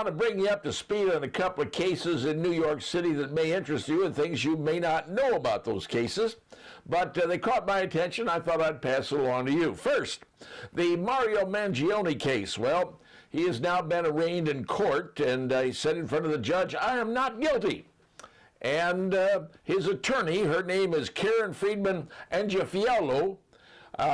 to bring you up to speed on a couple of cases in New York City that may interest you and things you may not know about those cases. But they caught my attention. I thought I'd pass it along to you. First, the Mario Mangione case. Well, he has now been arraigned in court, and he said in front of the judge, "I am not guilty." And his attorney, her name is Karen Friedman Angiafiello.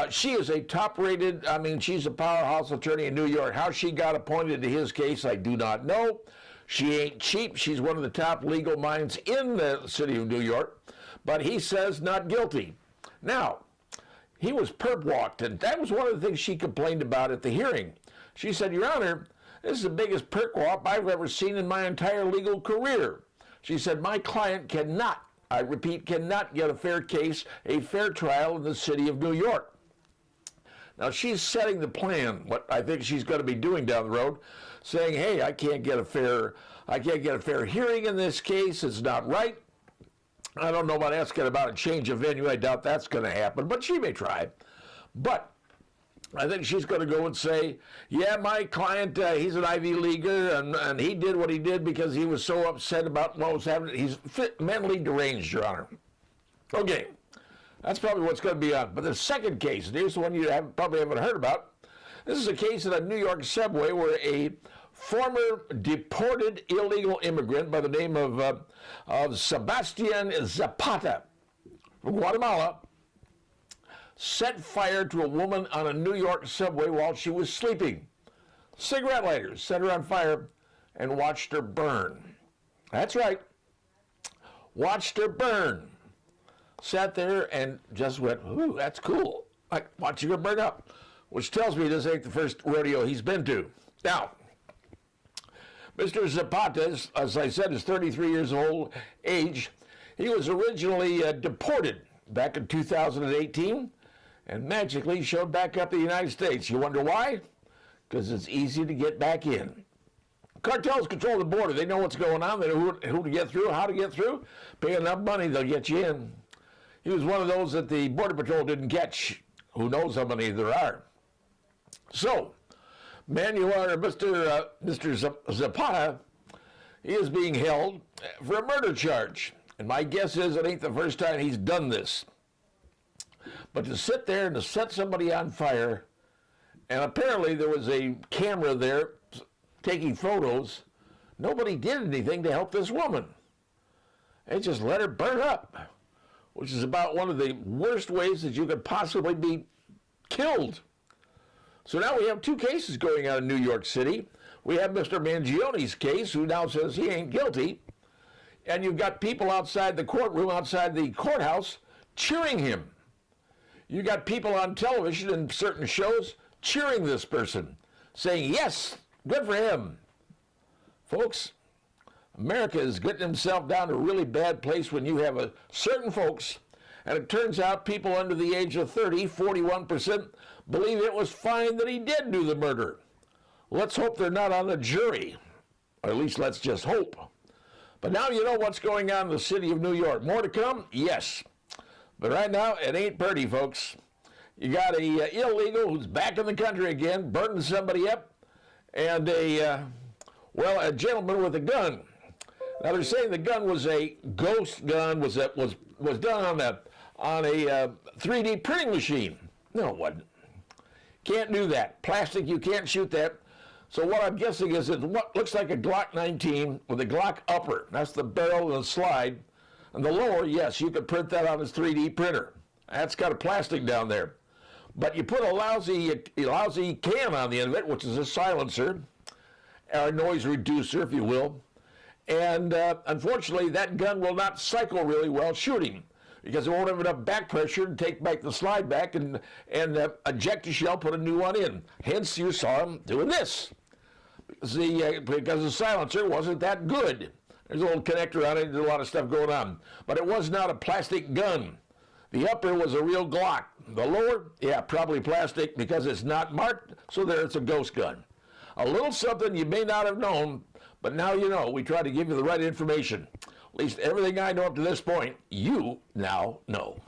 She is a top-rated, she's a powerhouse attorney in New York. How she got appointed to his case, I do not know. She ain't cheap. She's one of the top legal minds in the city of New York. But he says not guilty. Now, he was perp-walked, and that was one of the things she complained about at the hearing. She said, "Your Honor, this is the biggest perp walk I've ever seen in my entire legal career." She said, "My client cannot, I repeat, cannot get a fair case, a fair trial in the city of New York." Now, she's setting the plan, what I think she's going to be doing down the road, saying, "Hey, I can't get a fair hearing in this case. It's not right." I don't know about asking about a change of venue. I doubt that's going to happen, but she may try. But I think she's going to go and say, "Yeah, my client, he's an Ivy Leaguer, and he did what he did because he was so upset about what was happening. He's mentally deranged, Your Honor." Okay, that's probably what's going to be on. But the second case, and here's the one you probably haven't heard about. This is a case at a New York subway where a former deported illegal immigrant by the name of Sabation Zepata from Guatemala set fire to a woman on a New York subway while she was sleeping. Cigarette lighters set her on fire and watched her burn. That's right. Watched her burn. Sat there and just went, "Ooh, that's cool." Like watching her burn up, which tells me this ain't the first rodeo he's been to. Now, Mr. Zapata, as I said, is 33 years old age. He was originally deported back in 2018 and magically showed back up in the United States. You wonder why? Because it's easy to get back in. Cartels control the border. They know what's going on. They know who to get through, how to get through. Pay enough money, they'll get you in. He was one of those that the Border Patrol didn't catch. Who knows how many there are. So, Mr. Zapata, he is being held for a murder charge. And my guess is it ain't the first time he's done this. But to sit there and to set somebody on fire, and apparently there was a camera there taking photos, nobody did anything to help this woman. They just let her burn up, which is about one of the worst ways that you could possibly be killed. So now we have two cases going on in New York City. We have Mr. Mangione's case, who now says he ain't guilty. And you've got people outside the courtroom, outside the courthouse, cheering him. You got people on television and certain shows cheering this person, saying, "Yes, good for him." Folks, America is getting himself down to a really bad place when you have certain folks, and it turns out people under the age of 30, 41%, believe it was fine that he did do the murder. Let's hope they're not on the jury, or at least let's just hope. But now you know what's going on in the city of New York. More to come? Yes. But right now, it ain't pretty, folks. You got a illegal who's back in the country again, burning somebody up, and a gentleman with a gun. Now they're saying the gun was a ghost gun, was done on a 3D printing machine. No, it wasn't. Can't do that. Plastic, you can't shoot that. So what I'm guessing is it what looks like a Glock 19 with a Glock upper. That's the barrel and the slide. And the lower, yes, you could print that on his 3D printer. That's got a plastic down there. But you put a lousy can on the end of it, which is a silencer, or a noise reducer, if you will. And unfortunately, that gun will not cycle really well shooting because it won't have enough back pressure to take back the slide back and eject a shell, put a new one in. Hence, you saw him doing this. Because the silencer wasn't that good. There's a little connector on it, there's a lot of stuff going on. But it was not a plastic gun. The upper was a real Glock. The lower, yeah, probably plastic because it's not marked, so there it's a ghost gun. A little something you may not have known, but now you know. We try to give you the right information. At least everything I know up to this point, you now know.